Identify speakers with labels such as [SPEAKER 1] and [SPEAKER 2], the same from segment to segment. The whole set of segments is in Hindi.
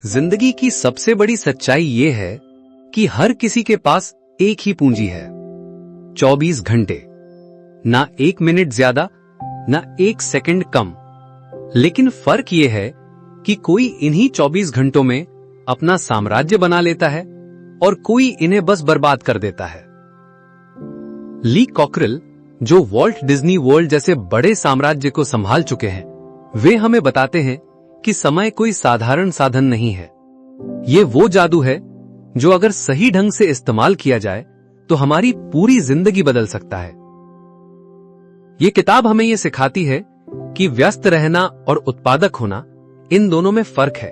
[SPEAKER 1] जिंदगी की सबसे बड़ी सच्चाई ये है कि हर किसी के पास एक ही पूंजी है, 24 घंटे। ना 1 मिनट ज्यादा, ना 1 सेकंड कम। लेकिन फर्क यह है कि कोई इन्हीं 24 घंटों में अपना साम्राज्य बना लेता है और कोई इन्हें बस बर्बाद कर देता है। ली कॉकरेल, जो वॉल्ट डिज्नी वर्ल्ड जैसे बड़े साम्राज्य को संभाल चुके हैं, वे हमें बताते हैं कि समय कोई साधारण साधन नहीं है। ये वो जादू है जो अगर सही ढंग से इस्तेमाल किया जाए तो हमारी पूरी जिंदगी बदल सकता है। ये किताब हमें ये सिखाती है कि व्यस्त रहना और उत्पादक होना, इन दोनों में फर्क है।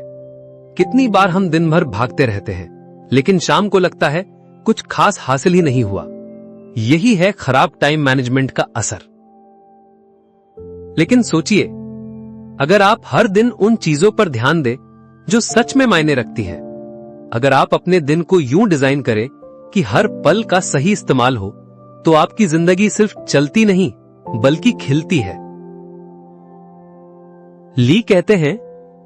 [SPEAKER 1] कितनी बार हम दिन भर भागते रहते हैं, लेकिन शाम को लगता है कुछ खास हासिल ही नहीं हुआ। यही है खराब टाइम मैनेजमेंट का असर। लेकिन सोचिए, अगर आप हर दिन उन चीजों पर ध्यान दें जो सच में मायने रखती है, अगर आप अपने दिन को यूं डिजाइन करें कि हर पल का सही इस्तेमाल हो, तो आपकी जिंदगी सिर्फ चलती नहीं बल्कि खिलती है। ली कहते हैं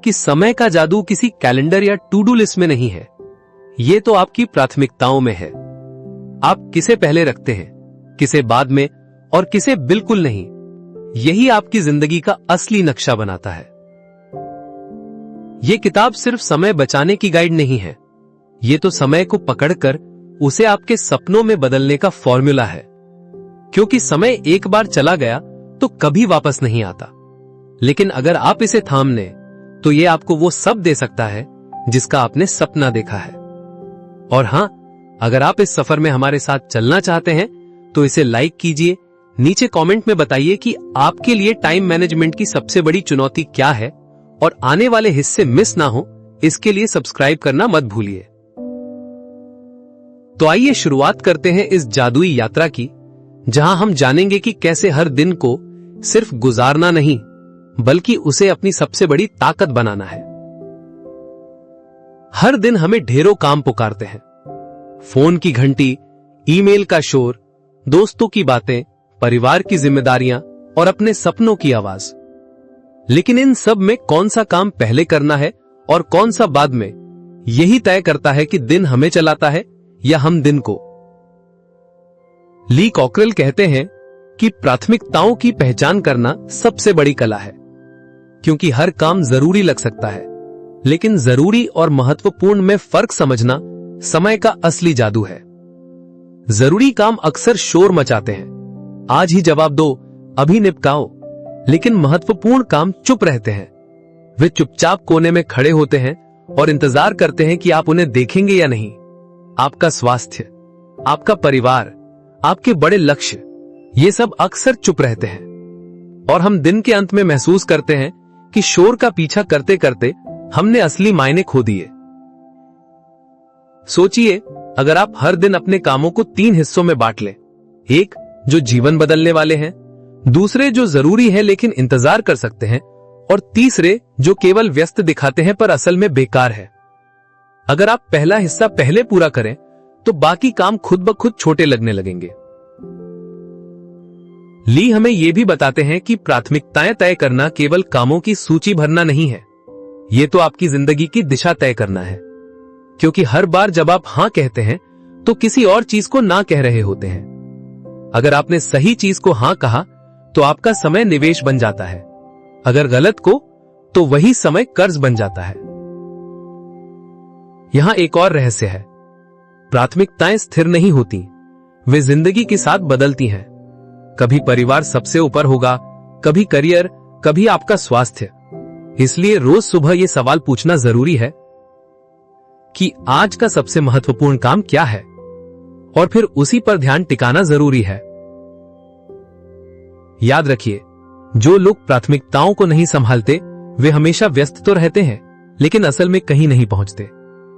[SPEAKER 1] कि समय का जादू किसी कैलेंडर या टू डू लिस्ट में नहीं है, ये तो आपकी प्राथमिकताओं में है। आप किसे पहले रखते हैं, किसे बाद में और किसे बिल्कुल नहीं। यही आपकी जिंदगी का असली नक्शा बनाता है। यह किताब सिर्फ समय बचाने की गाइड नहीं है, यह तो समय को पकड़कर उसे आपके सपनों में बदलने का फॉर्मूला है। क्योंकि समय एक बार चला गया तो कभी वापस नहीं आता, लेकिन अगर आप इसे थाम लें तो यह आपको वो सब दे सकता है जिसका आपने सपना देखा है। और हां, अगर आप इस सफर में हमारे साथ चलना चाहते हैं तो इसे लाइक कीजिए, नीचे कमेंट में बताइए कि आपके लिए टाइम मैनेजमेंट की सबसे बड़ी चुनौती क्या है, और आने वाले हिस्से मिस ना हो इसके लिए सब्सक्राइब करना मत भूलिए। तो आइए शुरुआत करते हैं इस जादुई यात्रा की, जहां हम जानेंगे कि कैसे हर दिन को सिर्फ गुजारना नहीं बल्कि उसे अपनी सबसे बड़ी ताकत बनाना है। हर दिन हमें ढेरों काम पुकारते हैं, फोन की घंटी, ईमेल का शोर, दोस्तों की बातें, परिवार की जिम्मेदारियां और अपने सपनों की आवाज। लेकिन इन सब में कौन सा काम पहले करना है और कौन सा बाद में, यही तय करता है कि दिन हमें चलाता है या हम दिन को। ली कॉकरेल कहते हैं कि प्राथमिकताओं की पहचान करना सबसे बड़ी कला है, क्योंकि हर काम जरूरी लग सकता है, लेकिन जरूरी और महत्वपूर्ण में फर्क समझना समय का असली जादू है। जरूरी काम अक्सर शोर मचाते हैं, आज ही जवाब दो, अभी निपटाओ, लेकिन महत्वपूर्ण काम चुप रहते हैं। वे चुपचाप कोने में खड़े होते हैं और इंतजार करते हैं कि आप उन्हें देखेंगे या नहीं। आपका स्वास्थ्य, आपका परिवार, आपके बड़े लक्ष्य, ये सब अक्सर चुप रहते हैं, और हम दिन के अंत में महसूस करते हैं कि शोर का पीछा करते करते हमने असली मायने खो दिए। सोचिए, अगर आप हर दिन अपने कामों को 3 हिस्सों में बांट लें, एक जो जीवन बदलने वाले हैं, दूसरे जो जरूरी है लेकिन इंतजार कर सकते हैं, और तीसरे जो केवल व्यस्त दिखाते हैं पर असल में बेकार है। अगर आप पहला हिस्सा पहले पूरा करें तो बाकी काम खुद ब खुद छोटे लगने लगेंगे। ली हमें यह भी बताते हैं कि प्राथमिकताएं तय करना केवल कामों की सूची भरना नहीं है, यह तो आपकी जिंदगी की दिशा तय करना है। क्योंकि हर बार जब आप हां कहते हैं तो किसी और चीज को ना कह रहे होते हैं। अगर आपने सही चीज को हां कहा तो आपका समय निवेश बन जाता है, अगर गलत को तो वही समय कर्ज बन जाता है। यहां एक और रहस्य है, प्राथमिकताएं स्थिर नहीं होती, वे जिंदगी के साथ बदलती हैं। कभी परिवार सबसे ऊपर होगा, कभी करियर, कभी आपका स्वास्थ्य। इसलिए रोज सुबह यह सवाल पूछना जरूरी है कि आज का सबसे महत्वपूर्ण काम क्या है, और फिर उसी पर ध्यान टिकाना जरूरी है। याद रखिए, जो लोग प्राथमिकताओं को नहीं संभालते वे हमेशा व्यस्त तो रहते हैं लेकिन असल में कहीं नहीं पहुंचते,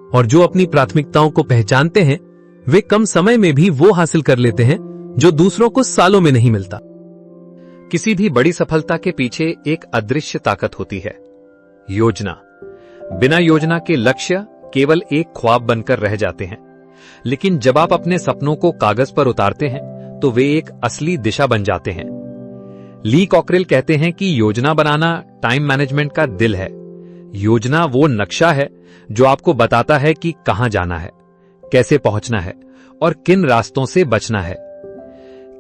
[SPEAKER 1] और जो अपनी प्राथमिकताओं को पहचानते हैं वे कम समय में भी वो हासिल कर लेते हैं जो दूसरों को सालों में नहीं मिलता।
[SPEAKER 2] किसी भी बड़ी सफलता के पीछे एक अदृश्य ताकत होती है, योजना। बिना योजना के लक्ष्य केवल एक ख्वाब बनकर रह जाते हैं, लेकिन जब आप अपने सपनों को कागज पर उतारते हैं तो वे एक असली दिशा बन जाते हैं। ली कॉकरेल कहते हैं कि योजना बनाना टाइम मैनेजमेंट का दिल है। योजना वो नक्शा है जो आपको बताता है कि कहां जाना है, कैसे पहुंचना है और किन रास्तों से बचना है।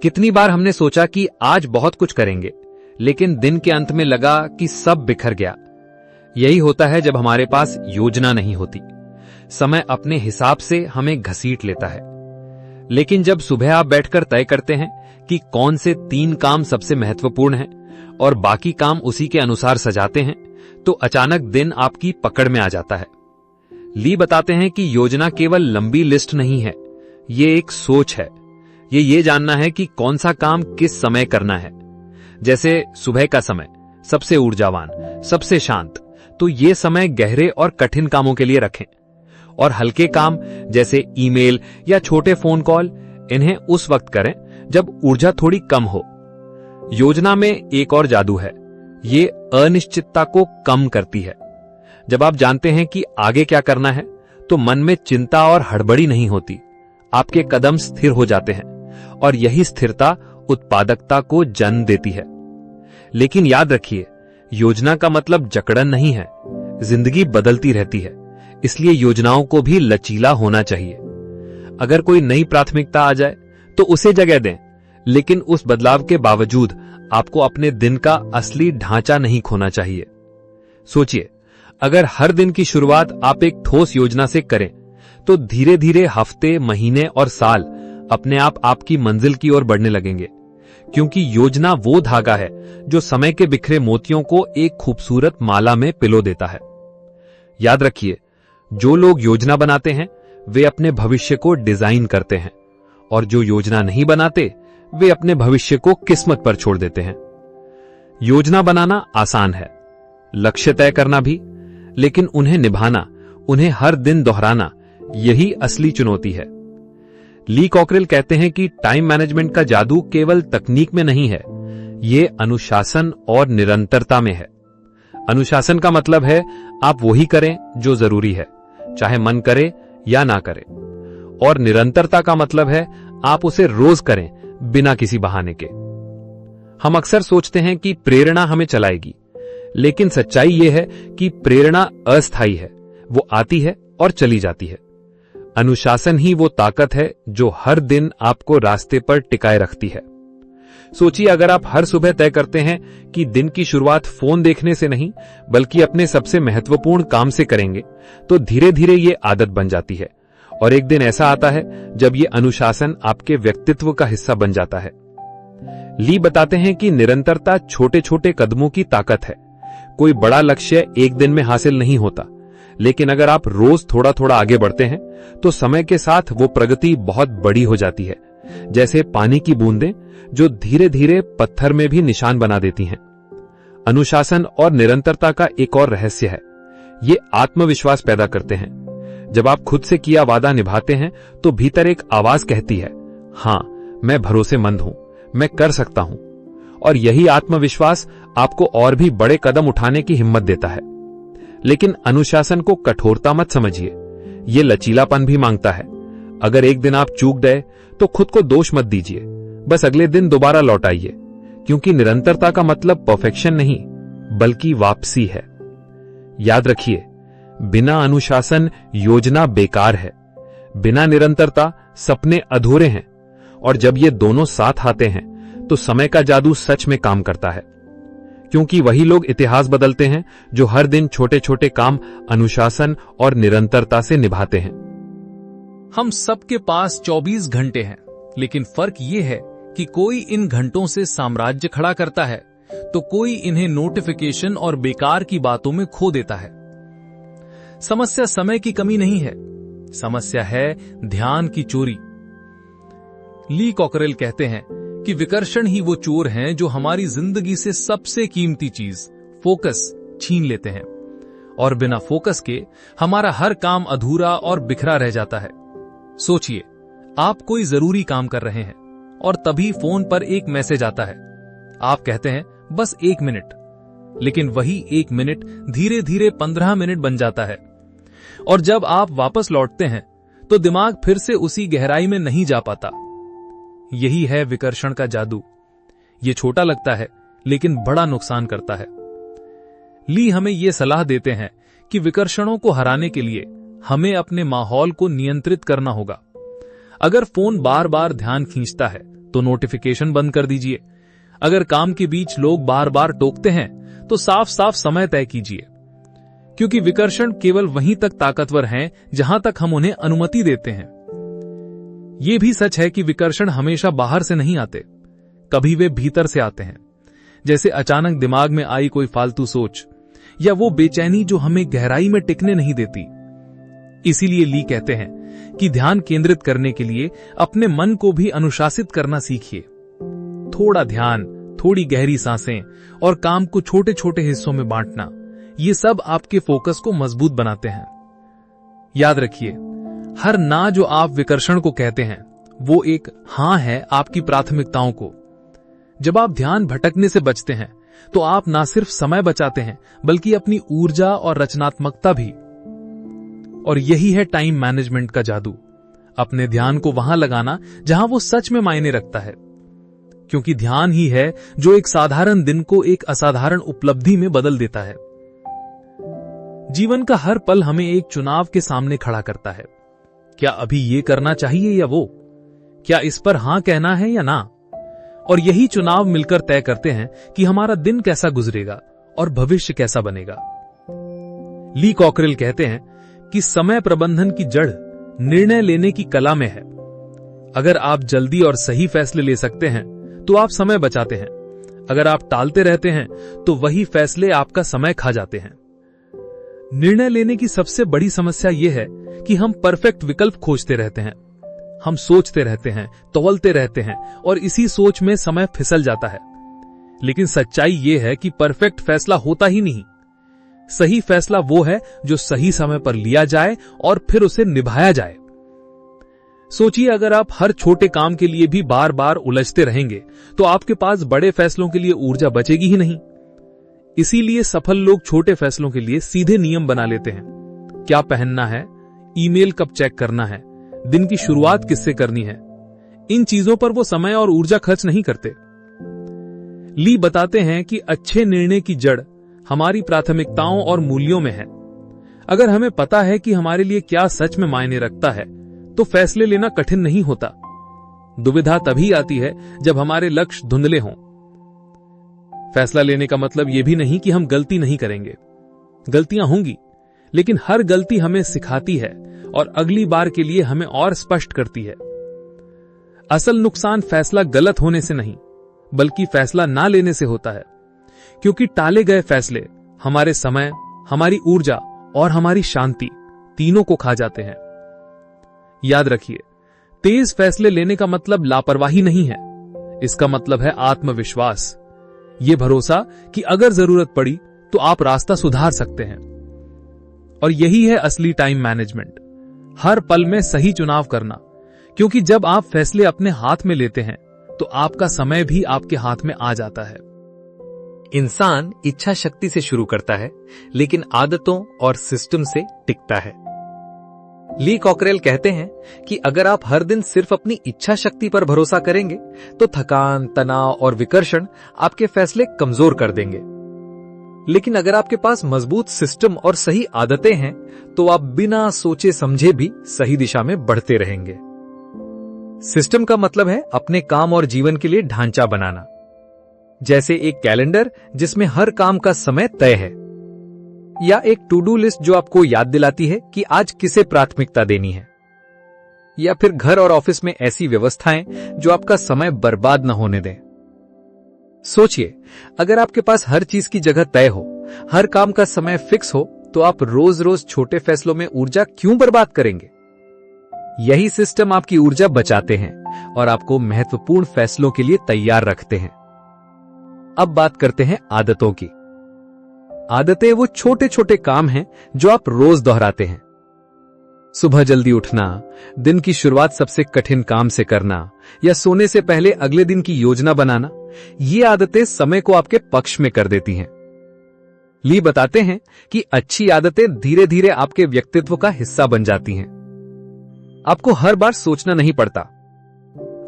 [SPEAKER 2] कितनी बार हमने सोचा कि आज बहुत कुछ करेंगे, लेकिन दिन के अंत में लगा कि सब बिखर गया। यही होता है जब हमारे पास योजना नहीं होती। समय अपने हिसाब से हमें घसीट लेता है। लेकिन जब सुबह आप बैठकर तय करते हैं कि कौन से 3 काम सबसे महत्वपूर्ण हैं और बाकी काम उसी के अनुसार सजाते हैं, तो अचानक दिन आपकी पकड़ में आ जाता है। ली बताते हैं कि योजना केवल लंबी लिस्ट नहीं है, ये एक सोच है। ये जानना है कि कौन सा काम किस समय करना है। जैसे सुबह का समय सबसे ऊर्जावान, सबसे शांत, तो ये समय गहरे और कठिन कामों के लिए रखें। और हल्के काम जैसे ईमेल या छोटे फोन कॉल, इन्हें उस वक्त करें जब ऊर्जा थोड़ी कम हो। योजना में एक और जादू है, ये अनिश्चितता को कम करती है। जब आप जानते हैं कि आगे क्या करना है, तो मन में चिंता और हड़बड़ी नहीं होती। आपके कदम स्थिर हो जाते हैं और यही स्थिरता उत्पादकता को जन्म देती है। लेकिन याद रखिए, योजना का मतलब जकड़न नहीं है। जिंदगी बदलती रहती है, इसलिए योजनाओं को भी लचीला होना चाहिए। अगर कोई नई प्राथमिकता आ जाए तो उसे जगह दें, लेकिन उस बदलाव के बावजूद आपको अपने दिन का असली ढांचा नहीं खोना चाहिए। सोचिए, अगर हर दिन की शुरुआत आप एक ठोस योजना से करें, तो धीरे धीरे हफ्ते, महीने और साल अपने आप आपकी मंजिल की ओर बढ़ने लगेंगे। क्योंकि योजना वो धागा है जो समय के बिखरे मोतियों को एक खूबसूरत माला में पिलो देता है। याद रखिए, जो लोग योजना बनाते हैं वे अपने भविष्य को डिजाइन करते हैं, और जो योजना नहीं बनाते वे अपने भविष्य को किस्मत पर छोड़ देते हैं। योजना बनाना आसान है, लक्ष्य तय करना भी, लेकिन उन्हें निभाना, उन्हें हर दिन दोहराना, यही असली चुनौती है। ली कॉकरेल कहते हैं कि टाइम मैनेजमेंट का जादू केवल तकनीक में नहीं है, ये अनुशासन और निरंतरता में है। अनुशासन का मतलब है आप वही करें जो जरूरी है, चाहे मन करे या ना करे। और निरंतरता का मतलब है आप उसे रोज करें, बिना किसी बहाने के। हम अक्सर सोचते हैं कि प्रेरणा हमें चलाएगी, लेकिन सच्चाई यह है कि प्रेरणा अस्थायी है, वो आती है और चली जाती है। अनुशासन ही वो ताकत है जो हर दिन आपको रास्ते पर टिकाए रखती है। सोचिए, अगर आप हर सुबह तय करते हैं कि दिन की शुरुआत फोन देखने से नहीं, बल्कि अपने सबसे महत्वपूर्ण काम से करेंगे, तो धीरे धीरे ये आदत बन जाती है। और एक दिन ऐसा आता है जब ये अनुशासन आपके व्यक्तित्व का हिस्सा बन जाता है। ली बताते हैं कि निरंतरता छोटे छोटे कदमों की ताकत है। कोई बड़ा लक्ष्य एक दिन में हासिल नहीं होता, लेकिन अगर आप रोज थोड़ा थोड़ा आगे बढ़ते हैं, तो समय के साथ वो प्रगति बहुत बड़ी हो जाती है। जैसे पानी की बूंदें जो धीरे धीरे पत्थर में भी निशान बना देती हैं। अनुशासन और निरंतरता का एक और रहस्य है, ये आत्मविश्वास पैदा करते हैं। जब आप खुद से किया वादा निभाते हैं, तो भीतर एक आवाज कहती है, हां, मैं भरोसेमंद हूं, मैं कर सकता हूं। और यही आत्मविश्वास आपको और भी बड़े कदम उठाने की हिम्मत देता है। लेकिन अनुशासन को कठोरता मत समझिए, ये लचीलापन भी मांगता है। अगर एक दिन आप चूक गए तो खुद को दोष मत दीजिए, बस अगले दिन दोबारा लौट आइए। क्योंकि निरंतरता का मतलब परफेक्शन नहीं, बल्कि वापसी है। याद रखिए, बिना अनुशासन योजना बेकार है, बिना निरंतरता सपने अधूरे हैं। और जब ये दोनों साथ आते हैं तो समय का जादू सच में काम करता है। क्योंकि वही लोग इतिहास बदलते हैं जो हर दिन छोटे छोटे काम अनुशासन और निरंतरता से निभाते हैं।
[SPEAKER 3] हम सबके पास 24 घंटे हैं, लेकिन फर्क ये है कि कोई इन घंटों से साम्राज्य खड़ा करता है, तो कोई इन्हें नोटिफिकेशन और बेकार की बातों में खो देता है। समस्या समय की कमी नहीं है, समस्या है ध्यान की चोरी। ली कॉकरेल कहते हैं कि विकर्षण ही वो चोर हैं जो हमारी जिंदगी से सबसे कीमती चीज, फोकस, छीन लेते हैं। और बिना फोकस के हमारा हर काम अधूरा और बिखरा रह जाता है। सोचिए, आप कोई जरूरी काम कर रहे हैं और तभी फोन पर एक मैसेज आता है। आप कहते हैं बस 1 मिनट, लेकिन वही 1 मिनट धीरे धीरे 15 मिनट बन जाता है। और जब आप वापस लौटते हैं तो दिमाग फिर से उसी गहराई में नहीं जा पाता। यही है विकर्षण का जादू। ये छोटा लगता है, लेकिन बड़ा नुकसान करता है। ली हमें यह सलाह देते हैं कि विकर्षणों को हराने के लिए हमें अपने माहौल को नियंत्रित करना होगा। अगर फोन बार बार ध्यान खींचता है तो नोटिफिकेशन बंद कर दीजिए। अगर काम के बीच लोग बार बार टोकते हैं तो साफ साफ समय तय कीजिए, क्योंकि विकर्षण केवल वहीं तक ताकतवर हैं जहां तक हम उन्हें अनुमति देते हैं। यह भी सच है कि विकर्षण हमेशा बाहर से नहीं आते, कभी वे भीतर से आते हैं, जैसे अचानक दिमाग में आई कोई फालतू सोच या वो बेचैनी जो हमें गहराई में टिकने नहीं देती। इसीलिए ली कहते हैं कि ध्यान केंद्रित करने के लिए अपने मन को भी अनुशासित करना सीखिए। थोड़ा ध्यान, थोड़ी गहरी सांसें और काम को छोटे छोटे हिस्सों में बांटना, ये सब आपके फोकस को मजबूत बनाते हैं। याद रखिए, हर ना जो आप विकर्षण को कहते हैं वो एक हां है आपकी प्राथमिकताओं को। जब आप ध्यान भटकने से बचते हैं तो आप ना सिर्फ समय बचाते हैं बल्कि अपनी ऊर्जा और रचनात्मकता भी। और यही है टाइम मैनेजमेंट का जादू, अपने ध्यान को वहां लगाना जहां वो सच में मायने रखता है, क्योंकि ध्यान ही है जो एक साधारण दिन को एक असाधारण उपलब्धि में बदल देता है। जीवन का हर पल हमें एक चुनाव के सामने खड़ा करता है। क्या अभी ये करना चाहिए या वो? क्या इस पर हां कहना है या ना? और यही चुनाव मिलकर तय करते हैं कि हमारा दिन कैसा गुजरेगा और भविष्य कैसा बनेगा। ली कॉकरेल कहते हैं कि समय प्रबंधन की जड़ निर्णय लेने की कला में है। अगर आप जल्दी और सही फैसले ले सकते हैं तो आप समय बचाते हैं। अगर आप टालते रहते हैं तो वही फैसले आपका समय खा जाते हैं। निर्णय लेने की सबसे बड़ी समस्या यह है कि हम परफेक्ट विकल्प खोजते रहते हैं। हम सोचते रहते हैं, तौलते रहते हैं और इसी सोच में समय फिसल जाता है। लेकिन सच्चाई यह है कि परफेक्ट फैसला होता ही नहीं। सही फैसला वो है जो सही समय पर लिया जाए और फिर उसे निभाया जाए। सोचिए, अगर आप हर छोटे काम के लिए भी बार बार उलझते रहेंगे तो आपके पास बड़े फैसलों के लिए ऊर्जा बचेगी ही नहीं। इसीलिए सफल लोग छोटे फैसलों के लिए सीधे नियम बना लेते हैं। क्या पहनना है, ईमेल कब चेक करना है, दिन की शुरुआत किससे करनी है, इन चीजों पर वो समय और ऊर्जा खर्च नहीं करते। ली बताते हैं कि अच्छे निर्णय की जड़ हमारी प्राथमिकताओं और मूल्यों में है। अगर हमें पता है कि हमारे लिए क्या सच में मायने रखता है तो फैसले लेना कठिन नहीं होता। दुविधा तभी आती है जब हमारे लक्ष्य धुंधले हों। फैसला लेने का मतलब यह भी नहीं कि हम गलती नहीं करेंगे। गलतियां होंगी, लेकिन हर गलती हमें सिखाती है और अगली बार के लिए हमें और स्पष्ट करती है। असल नुकसान फैसला गलत होने से नहीं बल्कि फैसला ना लेने से होता है, क्योंकि टाले गए फैसले हमारे समय, हमारी ऊर्जा और हमारी शांति तीनों को खा जाते हैं। याद रखिए, तेज फैसले लेने का मतलब लापरवाही नहीं है। इसका मतलब है आत्मविश्वास, ये भरोसा कि अगर जरूरत पड़ी तो आप रास्ता सुधार सकते हैं। और यही है असली टाइम मैनेजमेंट, हर पल में सही चुनाव करना, क्योंकि जब आप फैसले अपने हाथ में लेते हैं तो आपका समय भी आपके हाथ में आ जाता है।
[SPEAKER 2] इंसान इच्छा शक्ति से शुरू करता है लेकिन आदतों और सिस्टम से टिकता है। ली कॉकरेल कहते हैं कि अगर आप हर दिन सिर्फ अपनी इच्छा शक्ति पर भरोसा करेंगे तो थकान, तनाव और विकर्षण आपके फैसले कमजोर कर देंगे। लेकिन अगर आपके पास मजबूत सिस्टम और सही आदतें हैं तो आप बिना सोचे समझे भी सही दिशा में बढ़ते रहेंगे। सिस्टम का मतलब है अपने काम और जीवन के लिए ढांचा बनाना, जैसे एक कैलेंडर जिसमें हर काम का समय तय है, या एक टू डू लिस्ट जो आपको याद दिलाती है कि आज किसे प्राथमिकता देनी है, या फिर घर और ऑफिस में ऐसी व्यवस्थाएं जो आपका समय बर्बाद न होने दें। सोचिए, अगर आपके पास हर चीज की जगह तय हो, हर काम का समय फिक्स हो, तो आप रोज रोज छोटे फैसलों में ऊर्जा क्यों बर्बाद करेंगे? यही सिस्टम आपकी ऊर्जा बचाते हैं और आपको महत्वपूर्ण फैसलों के लिए तैयार रखते हैं। अब बात करते हैं आदतों की। आदतें वो छोटे छोटे काम हैं जो आप रोज दोहराते हैं। सुबह जल्दी उठना, दिन की शुरुआत सबसे कठिन काम से करना, या सोने से पहले अगले दिन की योजना बनाना, ये आदतें समय को आपके पक्ष में कर देती हैं। ली बताते हैं कि अच्छी आदतें धीरे धीरे आपके व्यक्तित्व का हिस्सा बन जाती हैं। आपको हर बार सोचना नहीं पड़ता,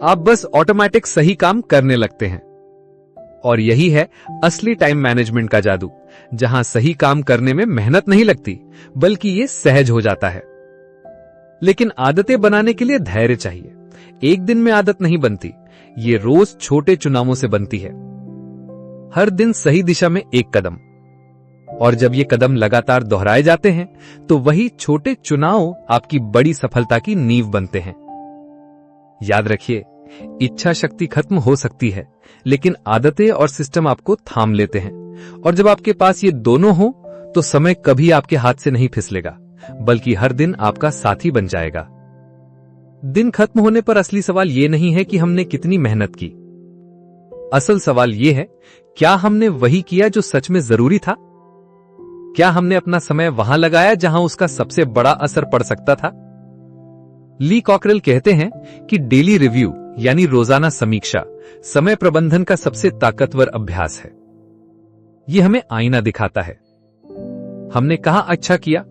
[SPEAKER 2] आप बस ऑटोमेटिक सही काम करने लगते हैं। और यही है असली टाइम मैनेजमेंट का जादू, जहां सही काम करने में मेहनत नहीं लगती, बल्कि ये सहज हो जाता है। लेकिन आदतें बनाने के लिए धैर्य चाहिए। एक दिन में आदत नहीं बनती, ये रोज छोटे चुनावों से बनती है। हर दिन सही दिशा में एक कदम, और जब ये कदम लगातार दोहराए जाते हैं तो वही छोटे चुनाव आपकी बड़ी सफलता की नींव बनते हैं। याद रखिए, इच्छा शक्ति खत्म हो सकती है, लेकिन आदतें और सिस्टम आपको थाम लेते हैं। और जब आपके पास ये दोनों हो तो समय कभी आपके हाथ से नहीं फिसलेगा, बल्कि हर दिन आपका साथी बन जाएगा। दिन खत्म होने पर असली सवाल ये नहीं है कि हमने कितनी मेहनत की। असल सवाल ये है, क्या हमने वही किया जो सच में जरूरी था? क्या हमने अपना समय वहां लगाया जहां उसका सबसे बड़ा असर पड़ सकता था? ली कॉकरेल कहते हैं कि डेली रिव्यू यानी रोजाना समीक्षा समय प्रबंधन का सबसे ताकतवर अभ्यास है। यह हमें आईना दिखाता है। हमने कहां अच्छा किया,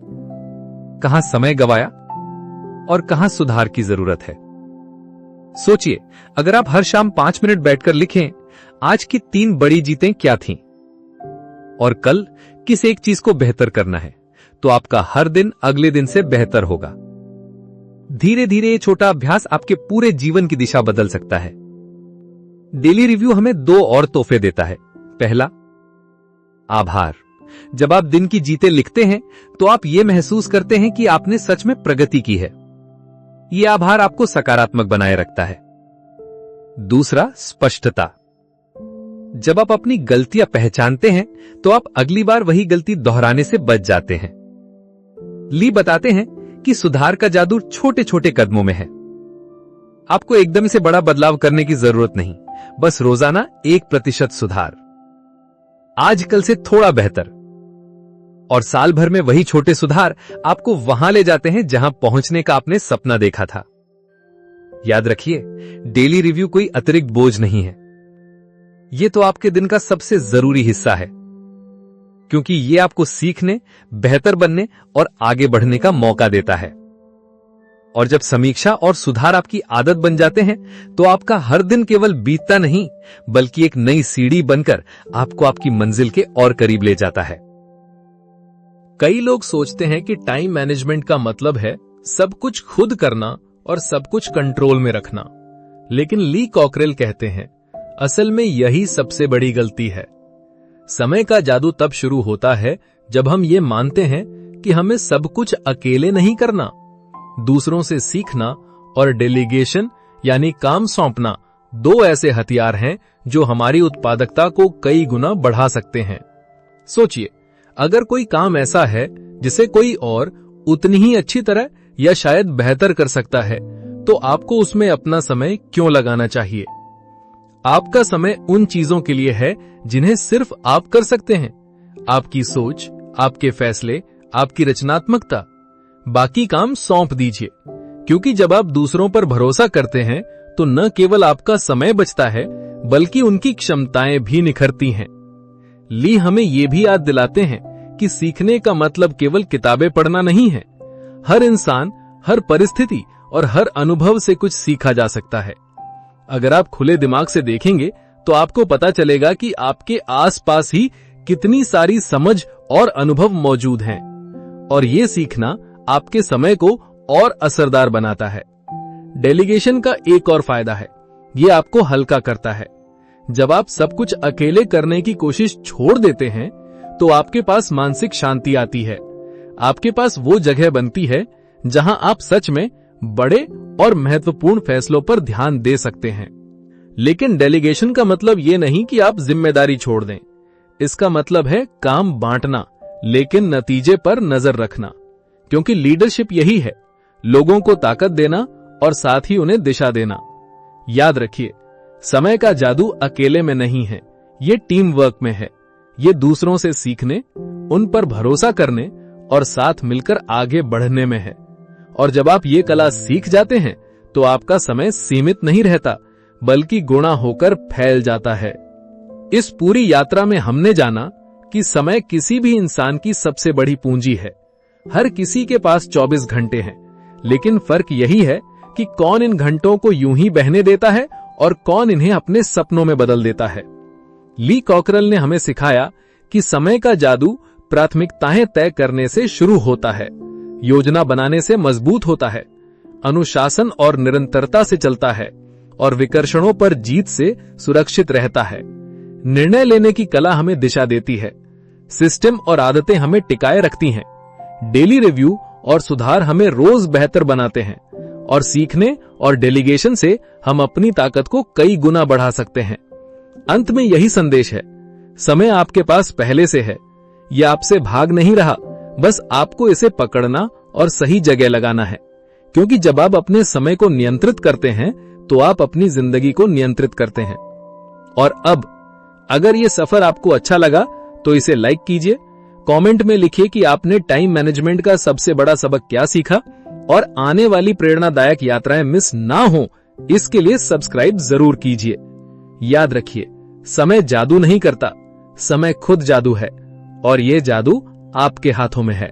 [SPEAKER 2] कहां समय गवाया और कहां सुधार की जरूरत है। सोचिए, अगर आप हर शाम 5 मिनट बैठकर लिखें, आज की 3 बड़ी जीतें क्या थीं और कल किस एक चीज को बेहतर करना है, तो आपका हर दिन अगले दिन से बेहतर होगा। धीरे धीरे ये छोटा अभ्यास आपके पूरे जीवन की दिशा बदल सकता है। डेली रिव्यू हमें 2 और तोहफे देता है। पहला, आभार। जब आप दिन की जीतें लिखते हैं तो आप ये महसूस करते हैं कि आपने सच में प्रगति की है। यह आभार आपको सकारात्मक बनाए रखता है। दूसरा, स्पष्टता। जब आप अपनी गलतियां पहचानते हैं तो आप अगली बार वही गलती दोहराने से बच जाते हैं। ली बताते हैं कि सुधार का जादू छोटे छोटे कदमों में है। आपको एकदम से बड़ा बदलाव करने की जरूरत नहीं, बस रोजाना 1% सुधार, आज कल से थोड़ा बेहतर, और साल भर में वही छोटे सुधार आपको वहां ले जाते हैं जहां पहुंचने का आपने सपना देखा था। याद रखिए, डेली रिव्यू कोई अतिरिक्त बोझ नहीं है। यह तो आपके दिन का सबसे जरूरी हिस्सा है, क्योंकि यह आपको सीखने, बेहतर बनने और आगे बढ़ने का मौका देता है। और जब समीक्षा और सुधार आपकी आदत बन जाते हैं तो आपका हर दिन केवल बीतता नहीं, बल्कि एक नई सीढ़ी बनकर आपको आपकी मंजिल के और करीब ले जाता है।
[SPEAKER 3] कई लोग सोचते हैं कि टाइम मैनेजमेंट का मतलब है सब कुछ खुद करना और सब कुछ कंट्रोल में रखना, लेकिन ली कॉकरेल कहते हैं, असल में यही सबसे बड़ी गलती है। समय का जादू तब शुरू होता है जब हम ये मानते हैं कि हमें सब कुछ अकेले नहीं करना। दूसरों से सीखना और डेलीगेशन यानी काम सौंपना 2 ऐसे हथियार हैं जो हमारी उत्पादकता को कई गुना बढ़ा सकते हैं। सोचिए, अगर कोई काम ऐसा है जिसे कोई और उतनी ही अच्छी तरह या शायद बेहतर कर सकता है, तो आपको उसमें अपना समय क्यों लगाना चाहिए? आपका समय उन चीजों के लिए है जिन्हें सिर्फ आप कर सकते हैं। आपकी सोच, आपके फैसले, आपकी रचनात्मकता। बाकी काम सौंप दीजिए, क्योंकि जब आप दूसरों पर भरोसा करते हैं तो न केवल आपका समय बचता है, बल्कि उनकी क्षमताएं भी निखरती हैं। ली हमें यह भी याद दिलाते हैं कि सीखने का मतलब केवल किताबें पढ़ना नहीं है। हर इंसान, हर परिस्थिति और हर अनुभव से कुछ सीखा जा सकता है। अगर आप खुले दिमाग से देखेंगे तो आपको पता चलेगा कि आपके आसपास ही कितनी सारी समझ और अनुभव मौजूद हैं, और ये सीखना आपके समय को और असरदार बनाता है। डेलीगेशन का एक और फायदा है, ये आपको हल्का करता है। जब आप सब कुछ अकेले करने की कोशिश छोड़ देते हैं तो आपके पास मानसिक शांति आती है। आपके पास वो जगह बनती है जहां आप सच में बड़े और महत्वपूर्ण फैसलों पर ध्यान दे सकते हैं। लेकिन डेलीगेशन का मतलब ये नहीं कि आप जिम्मेदारी छोड़ दें। इसका मतलब है काम बांटना, लेकिन नतीजे पर नजर रखना, क्योंकि लीडरशिप यही है, लोगों को ताकत देना और साथ ही उन्हें दिशा देना। याद रखिए, समय का जादू अकेले में नहीं है, ये टीम वर्क में है। ये दूसरों से सीखने, उन पर भरोसा करने और साथ मिलकर आगे बढ़ने में है। और जब आप ये कला सीख जाते हैं तो आपका समय सीमित नहीं रहता, बल्कि गुणा होकर फैल जाता है। इस पूरी यात्रा में हमने जाना कि समय किसी भी इंसान की सबसे बड़ी पूंजी है। हर किसी के पास 24 घंटे हैं, लेकिन फर्क यही है कि कौन इन घंटों को यूं ही बहने देता है और कौन इन्हें अपने सपनों में बदल देता है। ली कॉकरल ने हमें सिखाया कि समय का जादू प्राथमिकताएं तय करने से शुरू होता है, योजना बनाने से मजबूत होता है, अनुशासन और निरंतरता से चलता है और विकर्षणों पर जीत से सुरक्षित रहता है। निर्णय लेने की कला हमें दिशा देती है, सिस्टम और आदतें हमें टिकाए रखती हैं, डेली रिव्यू और सुधार हमें रोज बेहतर बनाते हैं और सीखने और डेलीगेशन से हम अपनी ताकत को कई गुना बढ़ा सकते हैं। अंत में यही संदेश है, समय आपके पास पहले से है, यह आपसे भाग नहीं रहा, बस आपको इसे पकड़ना और सही जगह लगाना है। क्योंकि जब आप अपने समय को नियंत्रित करते हैं तो आप अपनी जिंदगी को नियंत्रित करते हैं। और अब अगर यह सफर आपको अच्छा लगा तो इसे लाइक कीजिए, कमेंट में लिखिए कि आपने टाइम मैनेजमेंट का सबसे बड़ा सबक क्या सीखा, और आने वाली प्रेरणादायक यात्राएं मिस ना हो इसके लिए सब्सक्राइब जरूर कीजिए। याद रखिए, समय जादू नहीं करता, समय खुद जादू है और ये जादू आपके हाथों में है।